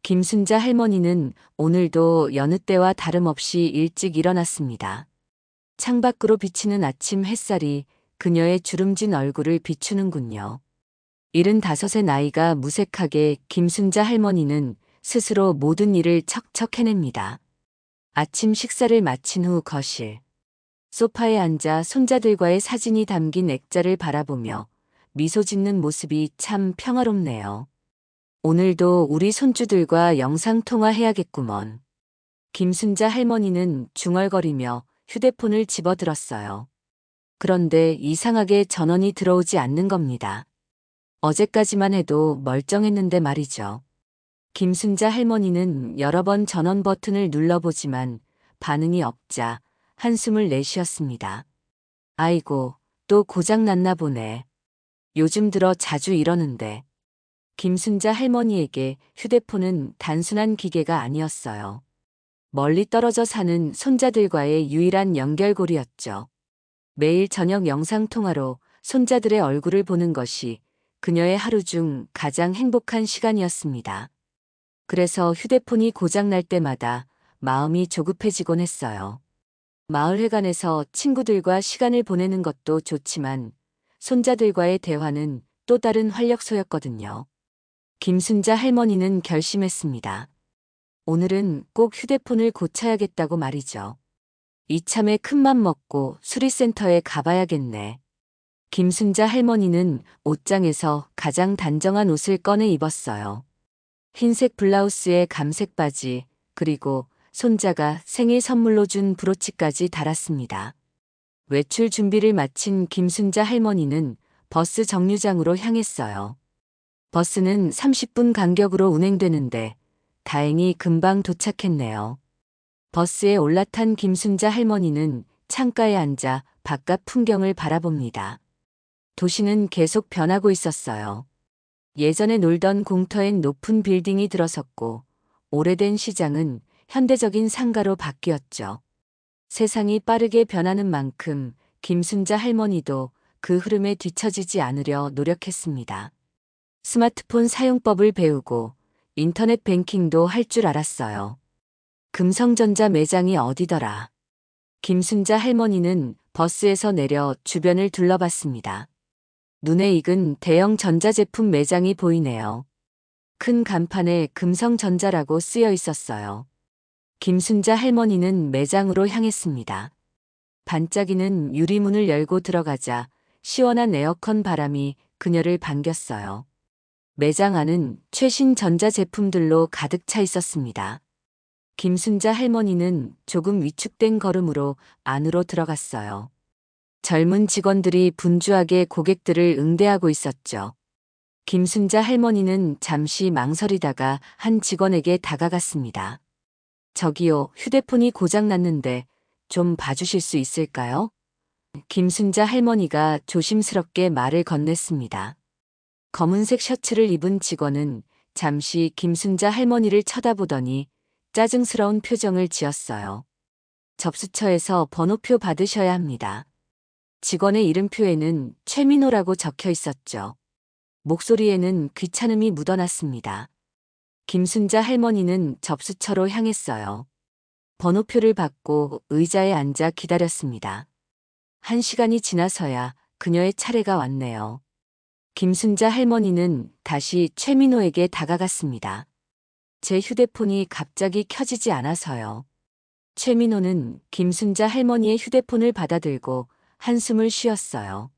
김순자 할머니는 오늘도 여느 때와 다름없이 일찍 일어났습니다. 창밖으로 비치는 아침 햇살이 그녀의 주름진 얼굴을 비추는군요. 75의 나이가 무색하게 김순자 할머니는 스스로 모든 일을 척척 해냅니다. 아침 식사를 마친 후 거실. 소파에 앉아 손자들과의 사진이 담긴 액자를 바라보며 미소 짓는 모습이 참 평화롭네요. 오늘도 우리 손주들과 영상통화해야겠구먼. 김순자 할머니는 중얼거리며 휴대폰을 집어들었어요. 그런데 이상하게 전원이 들어오지 않는 겁니다. 어제까지만 해도 멀쩡했는데 말이죠. 김순자 할머니는 여러 번 전원 버튼을 눌러보지만 반응이 없자 한숨을 내쉬었습니다. 아이고, 또 고장났나 보네. 요즘 들어 자주 이러는데. 김순자 할머니에게 휴대폰은 단순한 기계가 아니었어요. 멀리 떨어져 사는 손자들과의 유일한 연결고리였죠. 매일 저녁 영상통화로 손자들의 얼굴을 보는 것이 그녀의 하루 중 가장 행복한 시간이었습니다. 그래서 휴대폰이 고장날 때마다 마음이 조급해지곤 했어요. 마을회관에서 친구들과 시간을 보내는 것도 좋지만 손자들과의 대화는 또 다른 활력소였거든요. 김순자 할머니는 결심했습니다. 오늘은 꼭 휴대폰을 고쳐야겠다고 말이죠. 이참에 큰맘 먹고 수리센터에 가봐야겠네. 김순자 할머니는 옷장에서 가장 단정한 옷을 꺼내 입었어요. 흰색 블라우스에 감색 바지, 그리고 손자가 생일 선물로 준 브로치까지 달았습니다. 외출 준비를 마친 김순자 할머니는 버스 정류장으로 향했어요. 버스는 30분 간격으로 운행되는데 다행히 금방 도착했네요. 버스에 올라탄 김순자 할머니는 창가에 앉아 바깥 풍경을 바라봅니다. 도시는 계속 변하고 있었어요. 예전에 놀던 공터엔 높은 빌딩이 들어섰고 오래된 시장은 현대적인 상가로 바뀌었죠. 세상이 빠르게 변하는 만큼 김순자 할머니도 그 흐름에 뒤처지지 않으려 노력했습니다. 스마트폰 사용법을 배우고 인터넷 뱅킹도 할 줄 알았어요. 금성전자 매장이 어디더라? 김순자 할머니는 버스에서 내려 주변을 둘러봤습니다. 눈에 익은 대형 전자제품 매장이 보이네요. 큰 간판에 금성전자라고 쓰여 있었어요. 김순자 할머니는 매장으로 향했습니다. 반짝이는 유리문을 열고 들어가자 시원한 에어컨 바람이 그녀를 반겼어요. 매장 안은 최신 전자제품들로 가득 차 있었습니다. 김순자 할머니는 조금 위축된 걸음으로 안으로 들어갔어요. 젊은 직원들이 분주하게 고객들을 응대하고 있었죠. 김순자 할머니는 잠시 망설이다가 한 직원에게 다가갔습니다. 저기요, 휴대폰이 고장났는데 좀 봐주실 수 있을까요? 김순자 할머니가 조심스럽게 말을 건넸습니다. 검은색 셔츠를 입은 직원은 잠시 김순자 할머니를 쳐다보더니 짜증스러운 표정을 지었어요. 접수처에서 번호표 받으셔야 합니다. 직원의 이름표에는 최민호라고 적혀 있었죠. 목소리에는 귀찮음이 묻어났습니다. 김순자 할머니는 접수처로 향했어요. 번호표를 받고 의자에 앉아 기다렸습니다. 1시간이 지나서야 그녀의 차례가 왔네요. 김순자 할머니는 다시 최민호에게 다가갔습니다. 제 휴대폰이 갑자기 켜지지 않아서요. 최민호는 김순자 할머니의 휴대폰을 받아들고 한숨을 쉬었어요.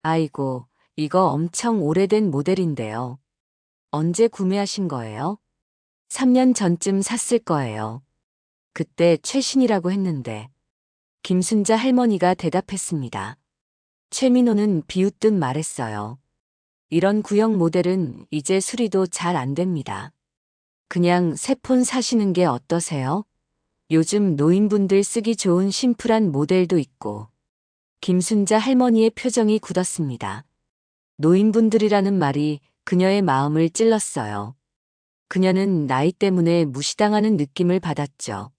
아이고, 이거 엄청 오래된 모델인데요. 언제 구매하신 거예요? 3년 전쯤 샀을 거예요. 그때 최신이라고 했는데. 김순자 할머니가 대답했습니다. 최민호는 비웃듯 말했어요. 이런 구형 모델은 이제 수리도 잘 안 됩니다. 그냥 새 폰 사시는 게 어떠세요? 요즘 노인분들 쓰기 좋은 심플한 모델도 있고. 김순자 할머니의 표정이 굳었습니다. 노인분들이라는 말이 그녀의 마음을 찔렀어요. 그녀는 나이 때문에 무시당하는 느낌을 받았죠.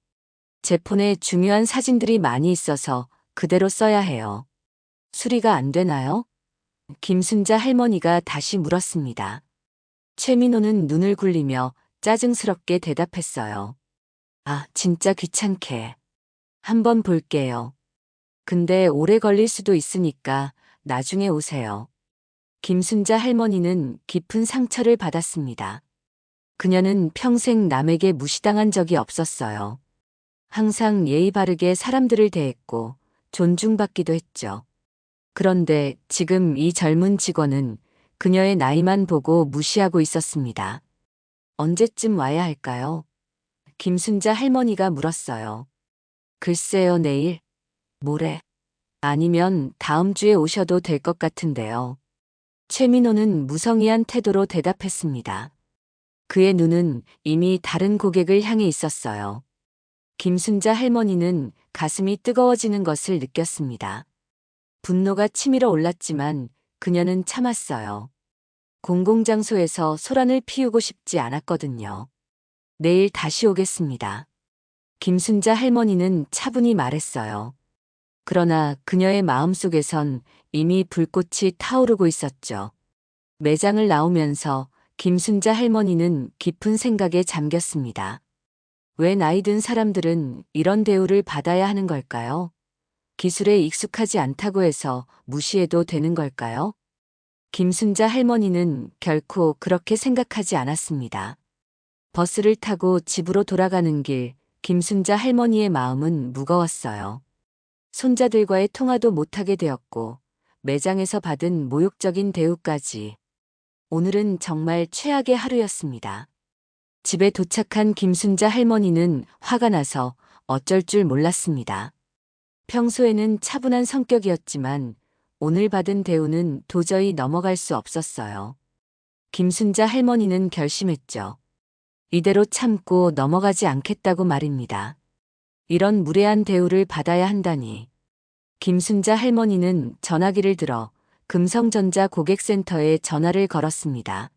제 폰에 중요한 사진들이 많이 있어서 그대로 써야 해요. 수리가 안 되나요? 김순자 할머니가 다시 물었습니다. 최민호는 눈을 굴리며 짜증스럽게 대답했어요. 아, 진짜 귀찮게. 한번 볼게요. 근데 오래 걸릴 수도 있으니까 나중에 오세요. 김순자 할머니는 깊은 상처를 받았습니다. 그녀는 평생 남에게 무시당한 적이 없었어요. 항상 예의 바르게 사람들을 대했고 존중받기도 했죠. 그런데 지금 이 젊은 직원은 그녀의 나이만 보고 무시하고 있었습니다. 언제쯤 와야 할까요? 김순자 할머니가 물었어요. 글쎄요, 내일, 모레, 아니면 다음 주에 오셔도 될 것 같은데요. 최민호는 무성의한 태도로 대답했습니다. 그의 눈은 이미 다른 고객을 향해 있었어요. 김순자 할머니는 가슴이 뜨거워지는 것을 느꼈습니다. 분노가 치밀어 올랐지만 그녀는 참았어요. 공공장소에서 소란을 피우고 싶지 않았거든요. 내일 다시 오겠습니다. 김순자 할머니는 차분히 말했어요. 그러나 그녀의 마음속에선 이미 불꽃이 타오르고 있었죠. 매장을 나오면서 김순자 할머니는 깊은 생각에 잠겼습니다. 왜 나이 든 사람들은 이런 대우를 받아야 하는 걸까요? 기술에 익숙하지 않다고 해서 무시해도 되는 걸까요? 김순자 할머니는 결코 그렇게 생각하지 않았습니다. 버스를 타고 집으로 돌아가는 길, 김순자 할머니의 마음은 무거웠어요. 손자들과의 통화도 못하게 되었고, 매장에서 받은 모욕적인 대우까지. 오늘은 정말 최악의 하루였습니다. 집에 도착한 김순자 할머니는 화가 나서 어쩔 줄 몰랐습니다. 평소에는 차분한 성격이었지만 오늘 받은 대우는 도저히 넘어갈 수 없었어요. 김순자 할머니는 결심했죠. 이대로 참고 넘어가지 않겠다고 말입니다. 이런 무례한 대우를 받아야 한다니. 김순자 할머니는 전화기를 들어 금성전자 고객센터에 전화를 걸었습니다.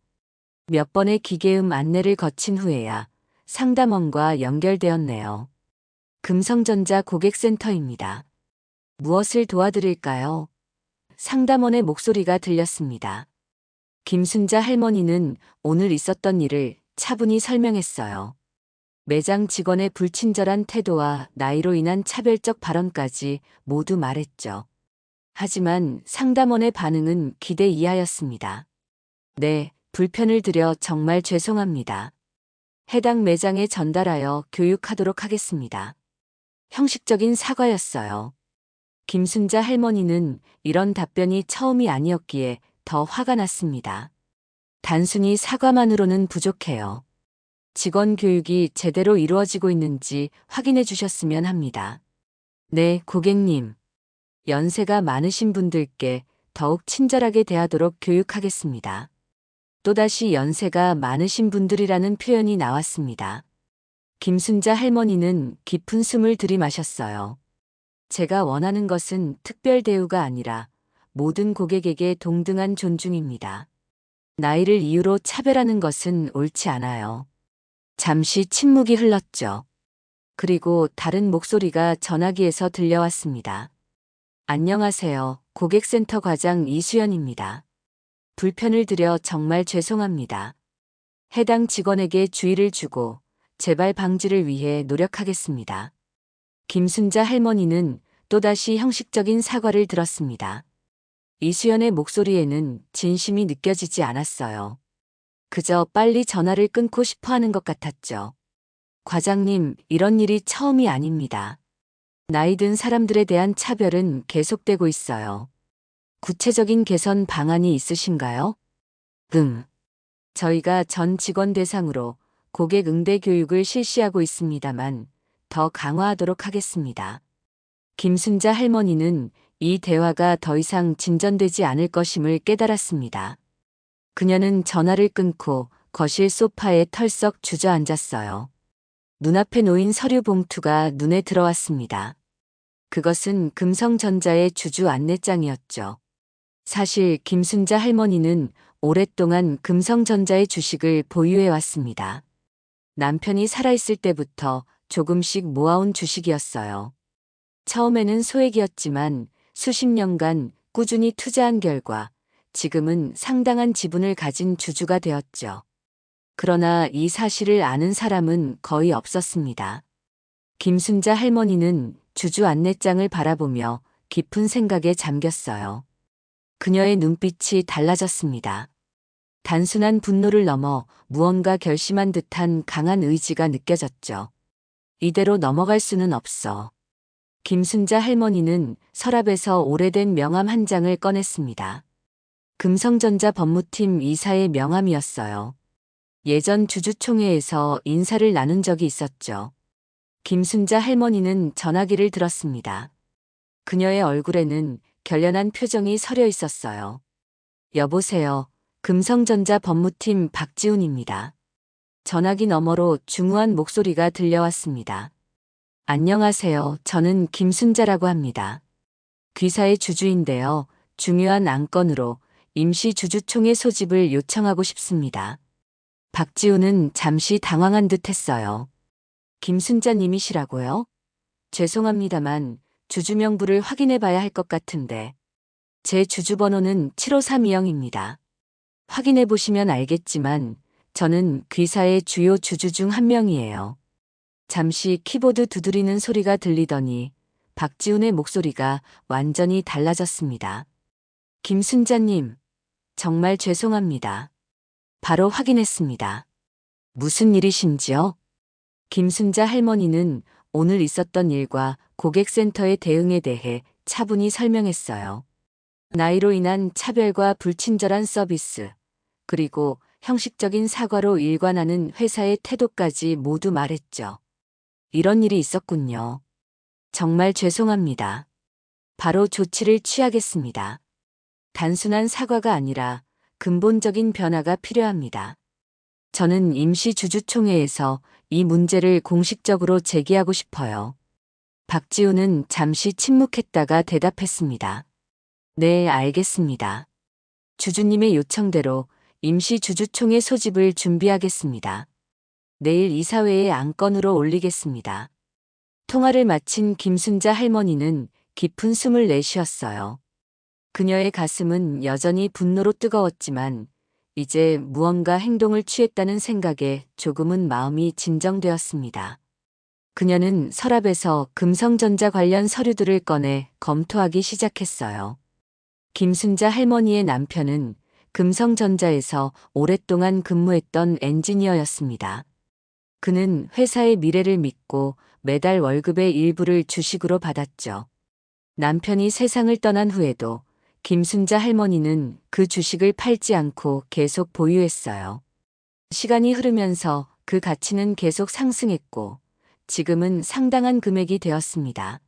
몇 번의 기계음 안내를 거친 후에야 상담원과 연결되었네요. 금성전자 고객센터입니다. 무엇을 도와드릴까요? 상담원의 목소리가 들렸습니다. 김순자 할머니는 오늘 있었던 일을 차분히 설명했어요. 매장 직원의 불친절한 태도와 나이로 인한 차별적 발언까지 모두 말했죠. 하지만 상담원의 반응은 기대 이하였습니다. 네, 불편을 드려 정말 죄송합니다. 해당 매장에 전달하여 교육하도록 하겠습니다. 형식적인 사과였어요. 김순자 할머니는 이런 답변이 처음이 아니었기에 더 화가 났습니다. 단순히 사과만으로는 부족해요. 직원 교육이 제대로 이루어지고 있는지 확인해 주셨으면 합니다. 네, 고객님. 연세가 많으신 분들께 더욱 친절하게 대하도록 교육하겠습니다. 또다시 연세가 많으신 분들이라는 표현이 나왔습니다. 김순자 할머니는 깊은 숨을 들이마셨어요. 제가 원하는 것은 특별 대우가 아니라 모든 고객에게 동등한 존중입니다. 나이를 이유로 차별하는 것은 옳지 않아요. 잠시 침묵이 흘렀죠. 그리고 다른 목소리가 전화기에서 들려왔습니다. 안녕하세요. 고객센터 과장 이수연입니다. 불편을 드려 정말 죄송합니다. 해당 직원에게 주의를 주고 재발 방지를 위해 노력하겠습니다. 김순자 할머니는 또다시 형식적인 사과를 들었습니다. 이수연의 목소리에는 진심이 느껴지지 않았어요. 그저 빨리 전화를 끊고 싶어 하는 것 같았죠. 과장님, 이런 일이 처음이 아닙니다. 나이 든 사람들에 대한 차별은 계속되고 있어요. 구체적인 개선 방안이 있으신가요? 저희가 전 직원 대상으로 고객 응대 교육을 실시하고 있습니다만 더 강화하도록 하겠습니다. 김순자 할머니는 이 대화가 더 이상 진전되지 않을 것임을 깨달았습니다. 그녀는 전화를 끊고 거실 소파에 털썩 주저앉았어요. 눈앞에 놓인 서류 봉투가 눈에 들어왔습니다. 그것은 금성전자의 주주 안내장이었죠. 사실 김순자 할머니는 오랫동안 금성전자의 주식을 보유해 왔습니다. 남편이 살아있을 때부터 조금씩 모아온 주식이었어요. 처음에는 소액이었지만 수십 년간 꾸준히 투자한 결과 지금은 상당한 지분을 가진 주주가 되었죠. 그러나 이 사실을 아는 사람은 거의 없었습니다. 김순자 할머니는 주주 안내장을 바라보며 깊은 생각에 잠겼어요. 그녀의 눈빛이 달라졌습니다. 단순한 분노를 넘어 무언가 결심한 듯한 강한 의지가 느껴졌죠. 이대로 넘어갈 수는 없어. 김순자 할머니는 서랍에서 오래된 명함 한 장을 꺼냈습니다. 금성전자 법무팀 이사의 명함이었어요. 예전 주주총회에서 인사를 나눈 적이 있었죠. 김순자 할머니는 전화기를 들었습니다. 그녀의 얼굴에는 결연한 표정이 서려 있었어요. 여보세요. 금성전자 법무팀 박지훈입니다. 전화기 너머로 중후한 목소리가 들려왔습니다. 안녕하세요. 저는 김순자라고 합니다. 귀사의 주주인데요. 중요한 안건으로 임시 주주총회 소집을 요청하고 싶습니다. 박지훈은 잠시 당황한 듯 했어요. 김순자님이시라고요? 죄송합니다만 주주명부를 확인해 봐야 할 것 같은데. 제 주주번호는 7532형입니다. 확인해 보시면 알겠지만 저는 귀사의 주요 주주 중 한 명이에요. 잠시 키보드 두드리는 소리가 들리더니 박지훈의 목소리가 완전히 달라졌습니다. 김순자님, 정말 죄송합니다. 바로 확인했습니다. 무슨 일이신지요? 김순자 할머니는 오늘 있었던 일과 고객센터의 대응에 대해 차분히 설명했어요. 나이로 인한 차별과 불친절한 서비스, 그리고 형식적인 사과로 일관하는 회사의 태도까지 모두 말했죠. 이런 일이 있었군요. 정말 죄송합니다. 바로 조치를 취하겠습니다. 단순한 사과가 아니라 근본적인 변화가 필요합니다. 저는 임시주주총회에서 이 문제를 공식적으로 제기하고 싶어요. 박지훈은 잠시 침묵했다가 대답했습니다. 네, 알겠습니다. 주주님의 요청대로 임시주주총회 소집을 준비하겠습니다. 내일 이사회에 안건으로 올리겠습니다. 통화를 마친 김순자 할머니는 깊은 숨을 내쉬었어요. 그녀의 가슴은 여전히 분노로 뜨거웠지만 이제 무언가 행동을 취했다는 생각에 조금은 마음이 진정되었습니다. 그녀는 서랍에서 금성전자 관련 서류들을 꺼내 검토하기 시작했어요. 김순자 할머니의 남편은 금성전자에서 오랫동안 근무했던 엔지니어였습니다. 그는 회사의 미래를 믿고 매달 월급의 일부를 주식으로 받았죠. 남편이 세상을 떠난 후에도 김순자 할머니는 그 주식을 팔지 않고 계속 보유했어요. 시간이 흐르면서 그 가치는 계속 상승했고 지금은 상당한 금액이 되었습니다.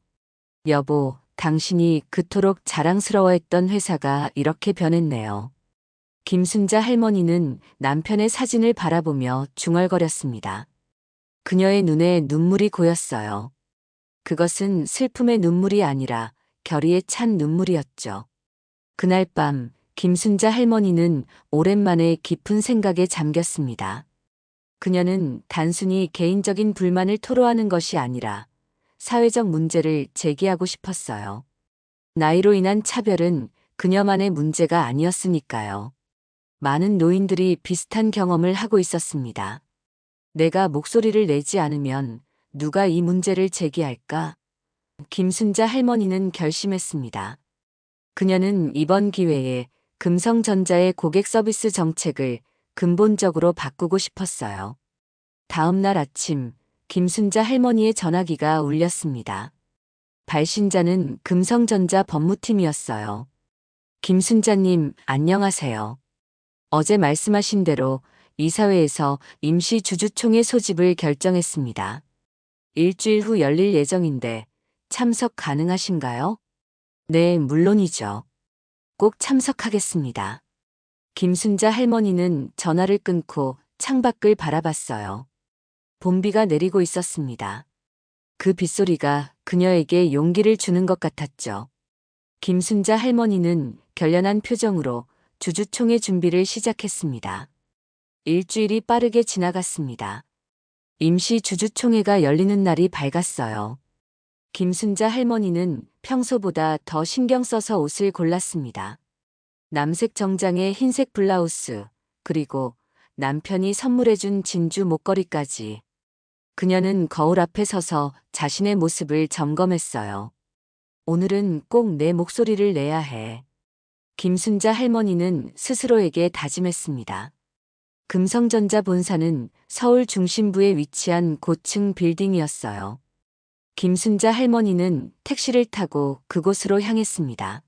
여보, 당신이 그토록 자랑스러워했던 회사가 이렇게 변했네요. 김순자 할머니는 남편의 사진을 바라보며 중얼거렸습니다. 그녀의 눈에 눈물이 고였어요. 그것은 슬픔의 눈물이 아니라 결의에 찬 눈물이었죠. 그날 밤 김순자 할머니는 오랜만에 깊은 생각에 잠겼습니다. 그녀는 단순히 개인적인 불만을 토로하는 것이 아니라 사회적 문제를 제기하고 싶었어요. 나이로 인한 차별은 그녀만의 문제가 아니었으니까요. 많은 노인들이 비슷한 경험을 하고 있었습니다. 내가 목소리를 내지 않으면 누가 이 문제를 제기할까? 김순자 할머니는 결심했습니다. 그녀는 이번 기회에 금성전자의 고객 서비스 정책을 근본적으로 바꾸고 싶었어요. 다음 날 아침, 김순자 할머니의 전화기가 울렸습니다. 발신자는 금성전자 법무팀이었어요. 김순자님, 안녕하세요. 어제 말씀하신 대로 이사회에서 임시 주주총회 소집을 결정했습니다. 일주일 후 열릴 예정인데 참석 가능하신가요? 네, 물론이죠. 꼭 참석하겠습니다. 김순자 할머니는 전화를 끊고 창밖을 바라봤어요. 봄비가 내리고 있었습니다. 그 빗소리가 그녀에게 용기를 주는 것 같았죠. 김순자 할머니는 결연한 표정으로 주주총회 준비를 시작했습니다. 일주일이 빠르게 지나갔습니다. 임시 주주총회가 열리는 날이 밝았어요. 김순자 할머니는 평소보다 더 신경 써서 옷을 골랐습니다. 남색 정장에 흰색 블라우스, 그리고 남편이 선물해준 진주 목걸이까지. 그녀는 거울 앞에 서서 자신의 모습을 점검했어요. 오늘은 꼭 내 목소리를 내야 해. 김순자 할머니는 스스로에게 다짐했습니다. 금성전자 본사는 서울 중심부에 위치한 고층 빌딩이었어요. 김순자 할머니는 택시를 타고 그곳으로 향했습니다.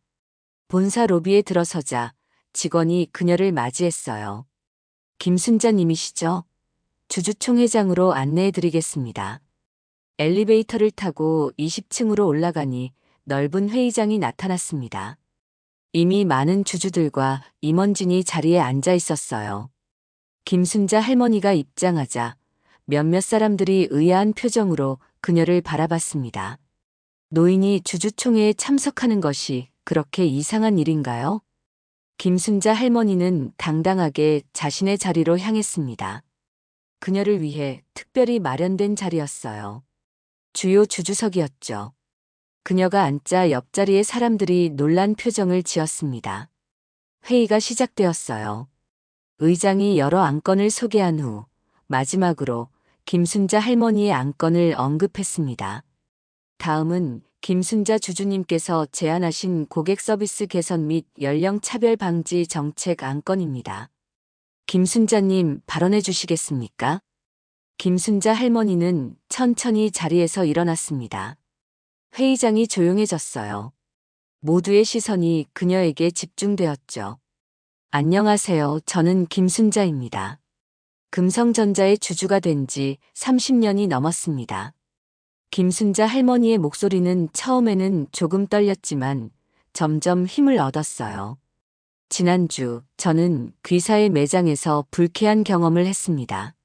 본사 로비에 들어서자 직원이 그녀를 맞이했어요. 김순자님이시죠? 주주총회장으로 안내해드리겠습니다. 엘리베이터를 타고 20층으로 올라가니 넓은 회의장이 나타났습니다. 이미 많은 주주들과 임원진이 자리에 앉아 있었어요. 김순자 할머니가 입장하자 몇몇 사람들이 의아한 표정으로 그녀를 바라봤습니다. 노인이 주주총회에 참석하는 것이 그렇게 이상한 일인가요? 김순자 할머니는 당당하게 자신의 자리로 향했습니다. 그녀를 위해 특별히 마련된 자리였어요. 주요 주주석이었죠. 그녀가 앉자 옆자리의 사람들이 놀란 표정을 지었습니다. 회의가 시작되었어요. 의장이 여러 안건을 소개한 후 마지막으로 김순자 할머니의 안건을 언급했습니다. 다음은 김순자 주주님께서 제안하신 고객 서비스 개선 및 연령 차별 방지 정책 안건입니다. 김순자님 발언해 주시겠습니까? 김순자 할머니는 천천히 자리에서 일어났습니다. 회의장이 조용해졌어요. 모두의 시선이 그녀에게 집중되었죠. 안녕하세요. 저는 김순자입니다. 금성전자의 주주가 된 지 30년이 넘었습니다. 김순자 할머니의 목소리는 처음에는 조금 떨렸지만 점점 힘을 얻었어요. 지난주 저는 귀사의 매장에서 불쾌한 경험을 했습니다.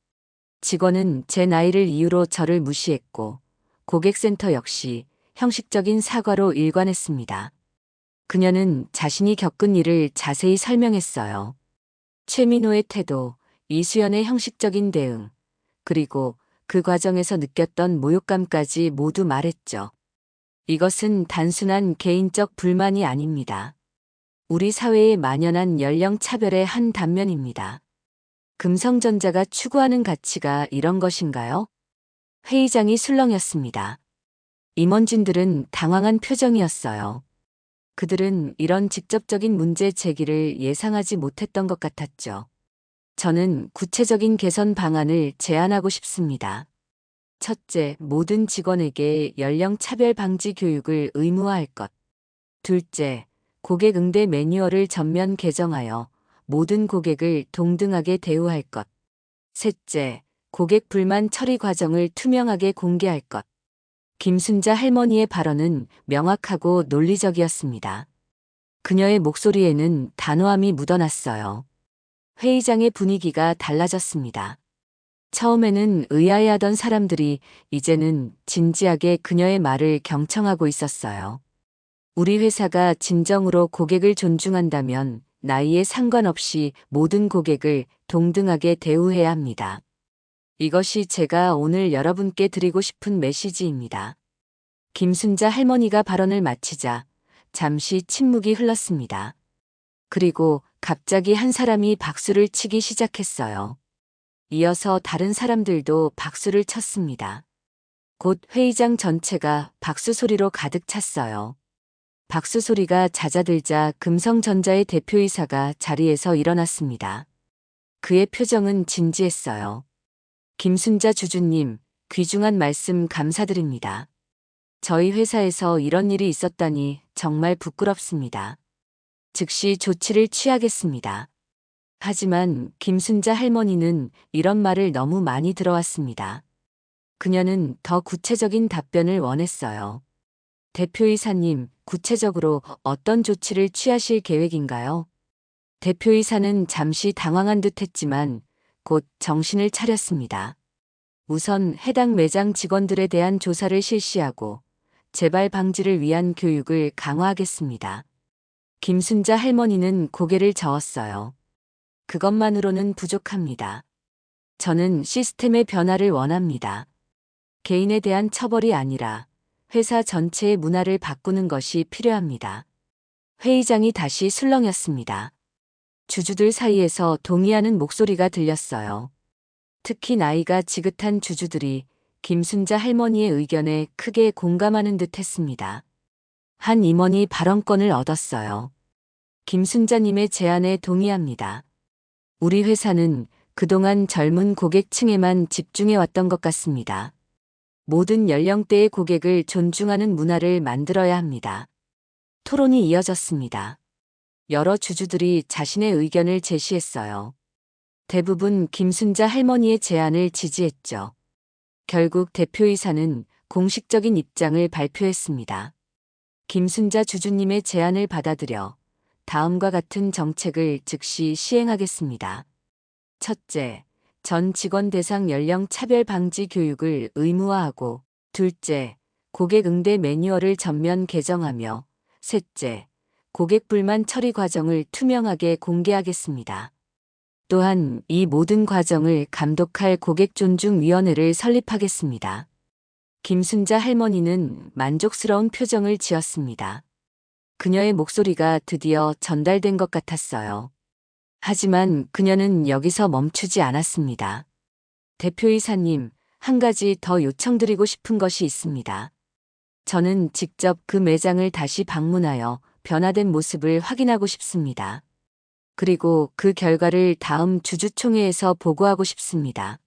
직원은 제 나이를 이유로 저를 무시했고 고객센터 역시 형식적인 사과로 일관했습니다. 그녀는 자신이 겪은 일을 자세히 설명했어요. 최민호의 태도, 이수연의 형식적인 대응, 그리고 그 과정에서 느꼈던 모욕감까지 모두 말했죠. 이것은 단순한 개인적 불만이 아닙니다. 우리 사회에 만연한 연령 차별의 한 단면입니다. 금성전자가 추구하는 가치가 이런 것인가요? 회의장이 술렁였습니다. 임원진들은 당황한 표정이었어요. 그들은 이런 직접적인 문제 제기를 예상하지 못했던 것 같았죠. 저는 구체적인 개선 방안을 제안하고 싶습니다. 첫째, 모든 직원에게 연령 차별 방지 교육을 의무화할 것. 둘째, 고객 응대 매뉴얼을 전면 개정하여 모든 고객을 동등하게 대우할 것. 셋째, 고객 불만 처리 과정을 투명하게 공개할 것. 김순자 할머니의 발언은 명확하고 논리적이었습니다. 그녀의 목소리에는 단호함이 묻어났어요. 회의장의 분위기가 달라졌습니다. 처음에는 의아해하던 사람들이 이제는 진지하게 그녀의 말을 경청하고 있었어요. 우리 회사가 진정으로 고객을 존중한다면 나이에 상관없이 모든 고객을 동등하게 대우해야 합니다. 이것이 제가 오늘 여러분께 드리고 싶은 메시지입니다. 김순자 할머니가 발언을 마치자 잠시 침묵이 흘렀습니다. 그리고 갑자기 한 사람이 박수를 치기 시작했어요. 이어서 다른 사람들도 박수를 쳤습니다. 곧 회의장 전체가 박수 소리로 가득 찼어요. 박수 소리가 잦아들자 금성전자의 대표이사가 자리에서 일어났습니다. 그의 표정은 진지했어요. 김순자 주주님, 귀중한 말씀 감사드립니다. 저희 회사에서 이런 일이 있었다니 정말 부끄럽습니다. 즉시 조치를 취하겠습니다. 하지만 김순자 할머니는 이런 말을 너무 많이 들어왔습니다. 그녀는 더 구체적인 답변을 원했어요. 대표이사님, 구체적으로 어떤 조치를 취하실 계획인가요? 대표이사는 잠시 당황한 듯 했지만 곧 정신을 차렸습니다. 우선 해당 매장 직원들에 대한 조사를 실시하고 재발 방지를 위한 교육을 강화하겠습니다. 김순자 할머니는 고개를 저었어요. 그것만으로는 부족합니다. 저는 시스템의 변화를 원합니다. 개인에 대한 처벌이 아니라 회사 전체의 문화를 바꾸는 것이 필요합니다. 회의장이 다시 술렁였습니다. 주주들 사이에서 동의하는 목소리가 들렸어요. 특히 나이가 지긋한 주주들이 김순자 할머니의 의견에 크게 공감하는 듯 했습니다. 한 임원이 발언권을 얻었어요. 김순자님의 제안에 동의합니다. 우리 회사는 그동안 젊은 고객층에만 집중해왔던 것 같습니다. 모든 연령대의 고객을 존중하는 문화를 만들어야 합니다. 토론이 이어졌습니다. 여러 주주들이 자신의 의견을 제시했어요. 대부분 김순자 할머니의 제안을 지지했죠. 결국 대표이사는 공식적인 입장을 발표했습니다. 김순자 주주님의 제안을 받아들여 다음과 같은 정책을 즉시 시행하겠습니다. 첫째, 전 직원 대상 연령 차별 방지 교육을 의무화하고, 둘째, 고객 응대 매뉴얼을 전면 개정하며, 셋째, 고객 불만 처리 과정을 투명하게 공개하겠습니다. 또한 이 모든 과정을 감독할 고객존중위원회를 설립하겠습니다. 김순자 할머니는 만족스러운 표정을 지었습니다. 그녀의 목소리가 드디어 전달된 것 같았어요. 하지만 그녀는 여기서 멈추지 않았습니다. 대표이사님, 한 가지 더 요청드리고 싶은 것이 있습니다. 저는 직접 그 매장을 다시 방문하여 변화된 모습을 확인하고 싶습니다. 그리고 그 결과를 다음 주주총회에서 보고하고 싶습니다.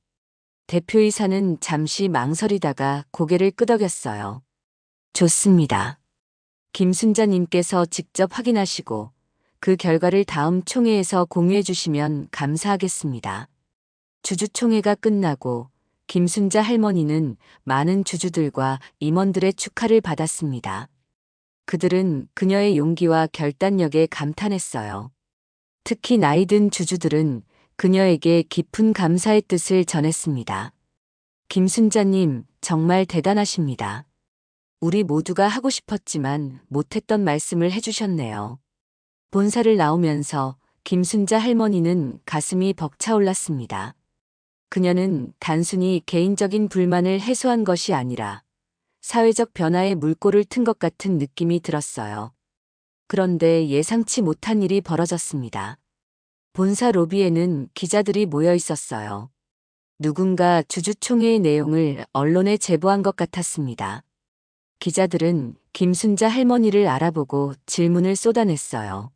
대표이사는 잠시 망설이다가 고개를 끄덕였어요. 좋습니다. 김순자님께서 직접 확인하시고 그 결과를 다음 총회에서 공유해 주시면 감사하겠습니다. 주주총회가 끝나고 김순자 할머니는 많은 주주들과 임원들의 축하를 받았습니다. 그들은 그녀의 용기와 결단력에 감탄했어요. 특히 나이 든 주주들은 그녀에게 깊은 감사의 뜻을 전했습니다. 김순자님, 정말 대단하십니다. 우리 모두가 하고 싶었지만 못했던 말씀을 해주셨네요. 본사를 나오면서 김순자 할머니는 가슴이 벅차올랐습니다. 그녀는 단순히 개인적인 불만을 해소한 것이 아니라 사회적 변화에 물꼬를 튼 것 같은 느낌이 들었어요. 그런데 예상치 못한 일이 벌어졌습니다. 본사 로비에는 기자들이 모여 있었어요. 누군가 주주총회의 내용을 언론에 제보한 것 같았습니다. 기자들은 김순자 할머니를 알아보고 질문을 쏟아냈어요.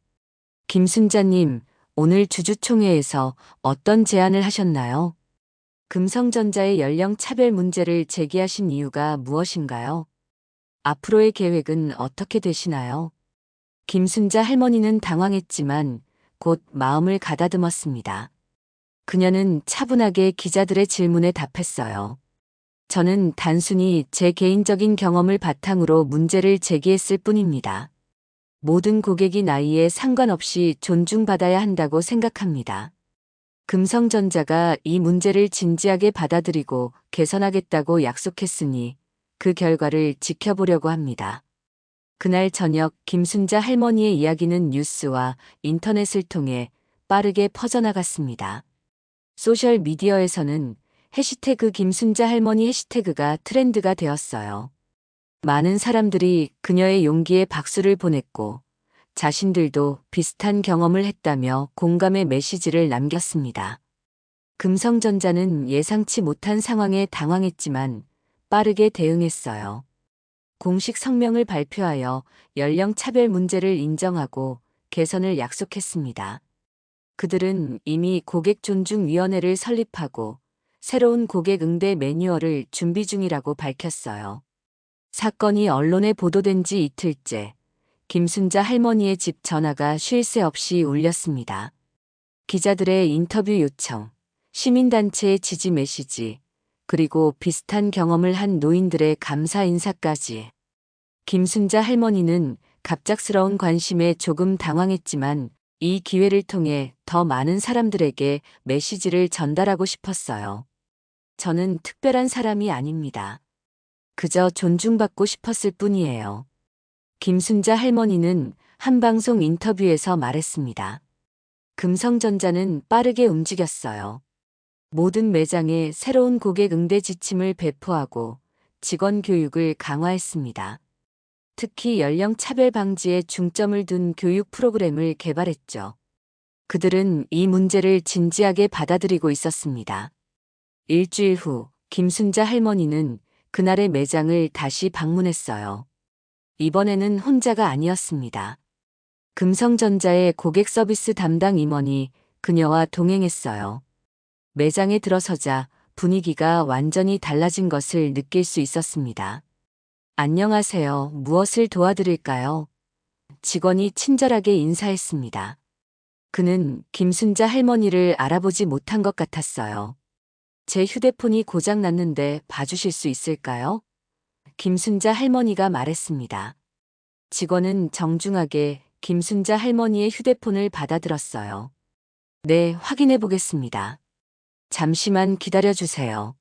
김순자님, 오늘 주주총회에서 어떤 제안을 하셨나요? 금성전자의 연령 차별 문제를 제기하신 이유가 무엇인가요? 앞으로의 계획은 어떻게 되시나요? 김순자 할머니는 당황했지만 곧 마음을 가다듬었습니다. 그녀는 차분하게 기자들의 질문에 답했어요. 저는 단순히 제 개인적인 경험을 바탕으로 문제를 제기했을 뿐입니다. 모든 고객이 나이에 상관없이 존중받아야 한다고 생각합니다. 금성전자가 이 문제를 진지하게 받아들이고 개선하겠다고 약속했으니 그 결과를 지켜보려고 합니다. 그날 저녁 김순자 할머니의 이야기는 뉴스와 인터넷을 통해 빠르게 퍼져나갔습니다. 소셜미디어에서는 해시태그 김순자 할머니 해시태그가 트렌드가 되었어요. 많은 사람들이 그녀의 용기에 박수를 보냈고 자신들도 비슷한 경험을 했다며 공감의 메시지를 남겼습니다. 금성전자는 예상치 못한 상황에 당황했지만 빠르게 대응했어요. 공식 성명을 발표하여 연령 차별 문제를 인정하고 개선을 약속했습니다. 그들은 이미 고객존중위원회를 설립하고 새로운 고객 응대 매뉴얼을 준비 중이라고 밝혔어요. 사건이 언론에 보도된 지 이틀째, 김순자 할머니의 집 전화가 쉴 새 없이 울렸습니다. 기자들의 인터뷰 요청, 시민단체의 지지 메시지, 그리고 비슷한 경험을 한 노인들의 감사 인사까지. 김순자 할머니는 갑작스러운 관심에 조금 당황했지만 이 기회를 통해 더 많은 사람들에게 메시지를 전달하고 싶었어요. 저는 특별한 사람이 아닙니다. 그저 존중받고 싶었을 뿐이에요. 김순자 할머니는 한 방송 인터뷰에서 말했습니다. 금성전자는 빠르게 움직였어요. 모든 매장에 새로운 고객 응대 지침을 배포하고 직원 교육을 강화했습니다. 특히 연령 차별 방지에 중점을 둔 교육 프로그램을 개발했죠. 그들은 이 문제를 진지하게 받아들이고 있었습니다. 일주일 후 김순자 할머니는 그날의 매장을 다시 방문했어요. 이번에는 혼자가 아니었습니다. 금성전자의 고객 서비스 담당 임원이 그녀와 동행했어요. 매장에 들어서자 분위기가 완전히 달라진 것을 느낄 수 있었습니다. 안녕하세요. 무엇을 도와드릴까요? 직원이 친절하게 인사했습니다. 그는 김순자 할머니를 알아보지 못한 것 같았어요. 제 휴대폰이 고장 났는데 봐주실 수 있을까요? 김순자 할머니가 말했습니다. 직원은 정중하게 김순자 할머니의 휴대폰을 받아들었어요. 네, 확인해 보겠습니다. 잠시만 기다려 주세요.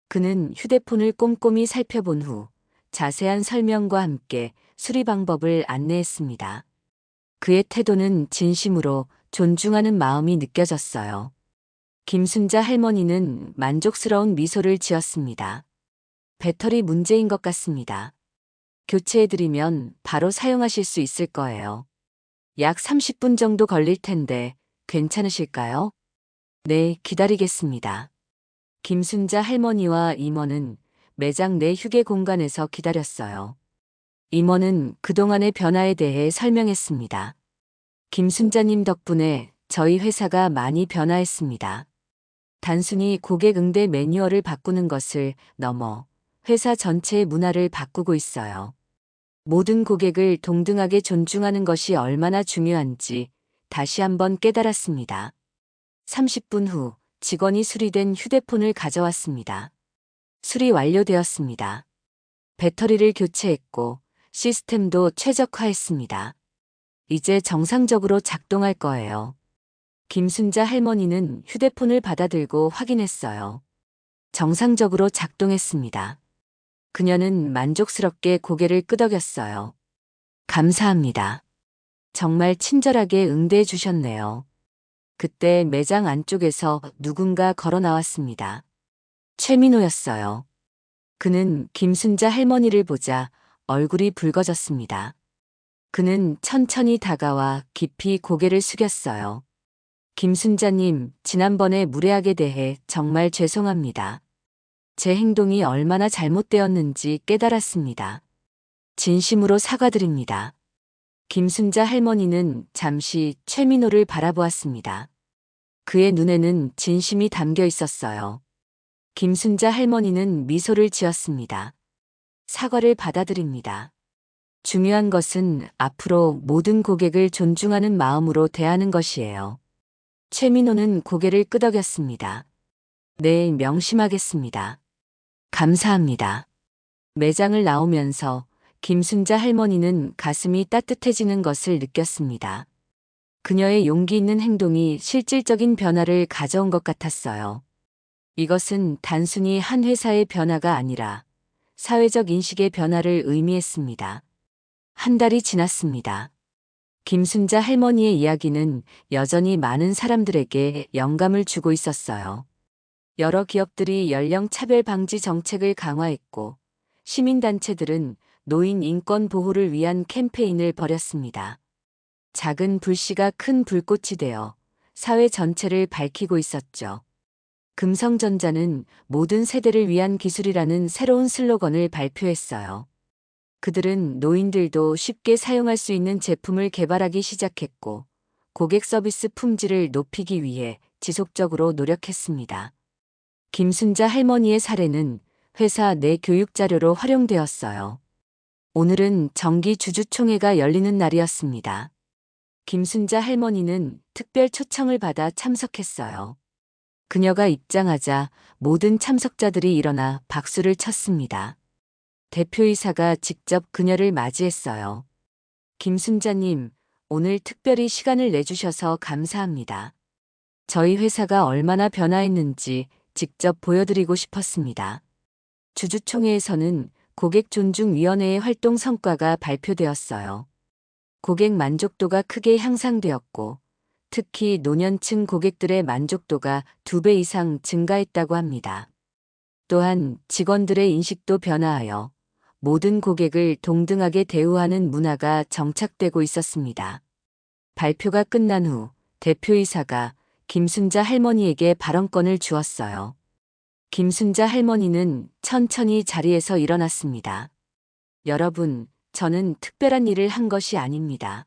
그는 휴대폰을 꼼꼼히 살펴본 후 자세한 설명과 함께 수리 방법을 안내했습니다. 그의 태도는 진심으로 존중하는 마음이 느껴졌어요. 김순자 할머니는 만족스러운 미소를 지었습니다. 배터리 문제인 것 같습니다. 교체해드리면 바로 사용하실 수 있을 거예요. 약 30분 정도 걸릴 텐데 괜찮으실까요? 네, 기다리겠습니다. 김순자 할머니와 임원은 매장 내 휴게 공간에서 기다렸어요. 임원은 그동안의 변화에 대해 설명했습니다. 김순자님 덕분에 저희 회사가 많이 변화했습니다. 단순히 고객 응대 매뉴얼을 바꾸는 것을 넘어 회사 전체의 문화를 바꾸고 있어요. 모든 고객을 동등하게 존중하는 것이 얼마나 중요한지 다시 한번 깨달았습니다. 30분 후 직원이 수리된 휴대폰을 가져왔습니다. 수리 완료되었습니다. 배터리를 교체했고 시스템도 최적화했습니다. 이제 정상적으로 작동할 거예요. 김순자 할머니는 휴대폰을 받아들고 확인했어요. 정상적으로 작동했습니다. 그녀는 만족스럽게 고개를 끄덕였어요. 감사합니다. 정말 친절하게 응대해 주셨네요. 그때 매장 안쪽에서 누군가 걸어 나왔습니다. 최민호였어요. 그는 김순자 할머니를 보자 얼굴이 붉어졌습니다. 그는 천천히 다가와 깊이 고개를 숙였어요. 김순자님, 지난번에 무례하게 대해 정말 죄송합니다. 제 행동이 얼마나 잘못되었는지 깨달았습니다. 진심으로 사과드립니다. 김순자 할머니는 잠시 최민호를 바라보았습니다. 그의 눈에는 진심이 담겨 있었어요. 김순자 할머니는 미소를 지었습니다. 사과를 받아들입니다. 중요한 것은 앞으로 모든 고객을 존중하는 마음으로 대하는 것이에요. 최민호는 고개를 끄덕였습니다. 네, 명심하겠습니다. 감사합니다. 매장을 나오면서 김순자 할머니는 가슴이 따뜻해지는 것을 느꼈습니다. 그녀의 용기 있는 행동이 실질적인 변화를 가져온 것 같았어요. 이것은 단순히 한 회사의 변화가 아니라 사회적 인식의 변화를 의미했습니다. 한 달이 지났습니다. 김순자 할머니의 이야기는 여전히 많은 사람들에게 영감을 주고 있었어요. 여러 기업들이 연령 차별 방지 정책을 강화했고 시민단체들은 노인 인권 보호를 위한 캠페인을 벌였습니다. 작은 불씨가 큰 불꽃이 되어 사회 전체를 밝히고 있었죠. 금성전자는 모든 세대를 위한 기술이라는 새로운 슬로건을 발표했어요. 그들은 노인들도 쉽게 사용할 수 있는 제품을 개발하기 시작했고 고객 서비스 품질을 높이기 위해 지속적으로 노력했습니다. 김순자 할머니의 사례는 회사 내 교육 자료로 활용되었어요. 오늘은 정기 주주총회가 열리는 날이었습니다. 김순자 할머니는 특별 초청을 받아 참석했어요. 그녀가 입장하자 모든 참석자들이 일어나 박수를 쳤습니다. 대표이사가 직접 그녀를 맞이했어요. 김순자님, 오늘 특별히 시간을 내주셔서 감사합니다. 저희 회사가 얼마나 변화했는지 직접 보여드리고 싶었습니다. 주주총회에서는 고객존중위원회의 활동 성과가 발표되었어요. 고객 만족도가 크게 향상되었고 특히 노년층 고객들의 만족도가 2배 이상 증가했다고 합니다. 또한 직원들의 인식도 변화하여 모든 고객을 동등하게 대우하는 문화가 정착되고 있었습니다. 발표가 끝난 후 대표이사가 김순자 할머니에게 발언권을 주었어요. 김순자 할머니는 천천히 자리에서 일어났습니다. 여러분, 저는 특별한 일을 한 것이 아닙니다.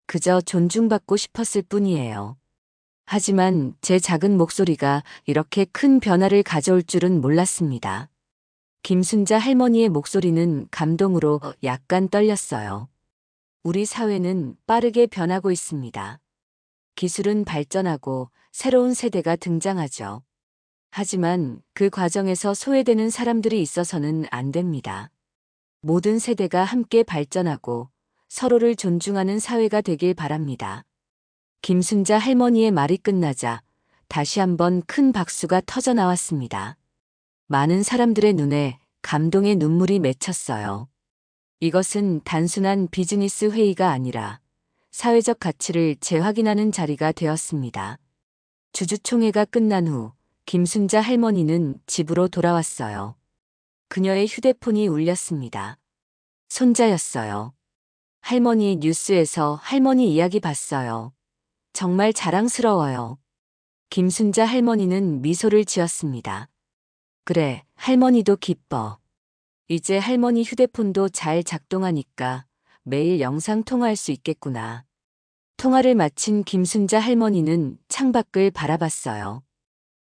그저 존중받고 싶었을 뿐이에요. 하지만 제 작은 목소리가 이렇게 큰 변화를 가져올 줄은 몰랐습니다. 김순자 할머니의 목소리는 감동으로 약간 떨렸어요. 우리 사회는 빠르게 변하고 있습니다. 기술은 발전하고 새로운 세대가 등장하죠. 하지만 그 과정에서 소외되는 사람들이 있어서는 안 됩니다. 모든 세대가 함께 발전하고 서로를 존중하는 사회가 되길 바랍니다. 김순자 할머니의 말이 끝나자 다시 한번 큰 박수가 터져 나왔습니다. 많은 사람들의 눈에 감동의 눈물이 맺혔어요. 이것은 단순한 비즈니스 회의가 아니라 사회적 가치를 재확인하는 자리가 되었습니다. 주주총회가 끝난 후 김순자 할머니는 집으로 돌아왔어요. 그녀의 휴대폰이 울렸습니다. 손자였어요. 할머니 뉴스에서 할머니 이야기 봤어요. 정말 자랑스러워요. 김순자 할머니는 미소를 지었습니다. 그래, 할머니도 기뻐. 이제 할머니 휴대폰도 잘 작동하니까 매일 영상 통화할 수 있겠구나. 통화를 마친 김순자 할머니는 창밖을 바라봤어요.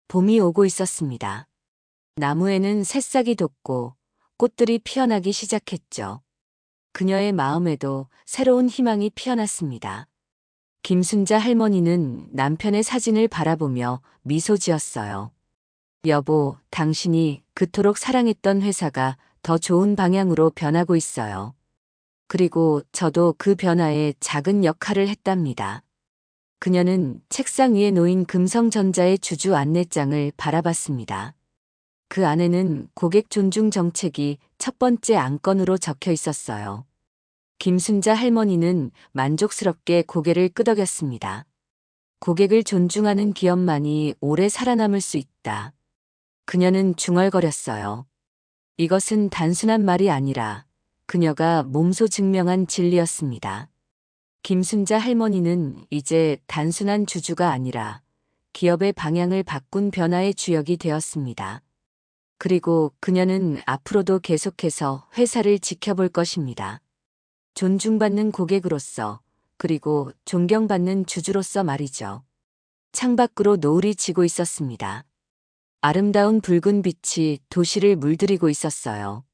봄이 오고 있었습니다. 나무에는 새싹이 돋고 꽃들이 피어나기 시작했죠. 그녀의 마음에도 새로운 희망이 피어났습니다. 김순자 할머니는 남편의 사진을 바라보며 미소 지었어요. 여보, 당신이 그토록 사랑했던 회사가 더 좋은 방향으로 변하고 있어요. 그리고 저도 그 변화에 작은 역할을 했답니다. 그녀는 책상 위에 놓인 금성전자의 주주 안내장을 바라봤습니다. 그 안에는 고객 존중 정책이 첫 번째 안건으로 적혀 있었어요. 김순자 할머니는 만족스럽게 고개를 끄덕였습니다. 고객을 존중하는 기업만이 오래 살아남을 수 있다. 그녀는 중얼거렸어요. 이것은 단순한 말이 아니라 그녀가 몸소 증명한 진리였습니다. 김순자 할머니는 이제 단순한 주주가 아니라 기업의 방향을 바꾼 변화의 주역이 되었습니다. 그리고 그녀는 앞으로도 계속해서 회사를 지켜볼 것입니다. 존중받는 고객으로서, 그리고 존경받는 주주로서 말이죠. 창밖으로 노을이 지고 있었습니다. 아름다운 붉은 빛이 도시를 물들이고 있었어요.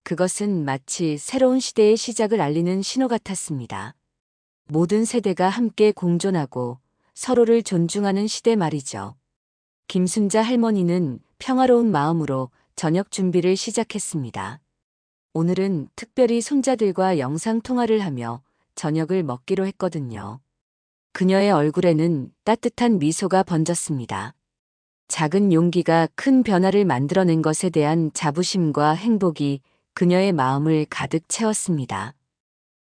그것은 마치 새로운 시대의 시작을 알리는 신호 같았습니다. 모든 세대가 함께 공존하고 서로를 존중하는 시대 말이죠. 김순자 할머니는 평화로운 마음으로 저녁 준비를 시작했습니다. 오늘은 특별히 손자들과 영상통화를 하며 저녁을 먹기로 했거든요. 그녀의 얼굴에는 따뜻한 미소가 번졌습니다. 작은 용기가 큰 변화를 만들어낸 것에 대한 자부심과 행복이 그녀의 마음을 가득 채웠습니다.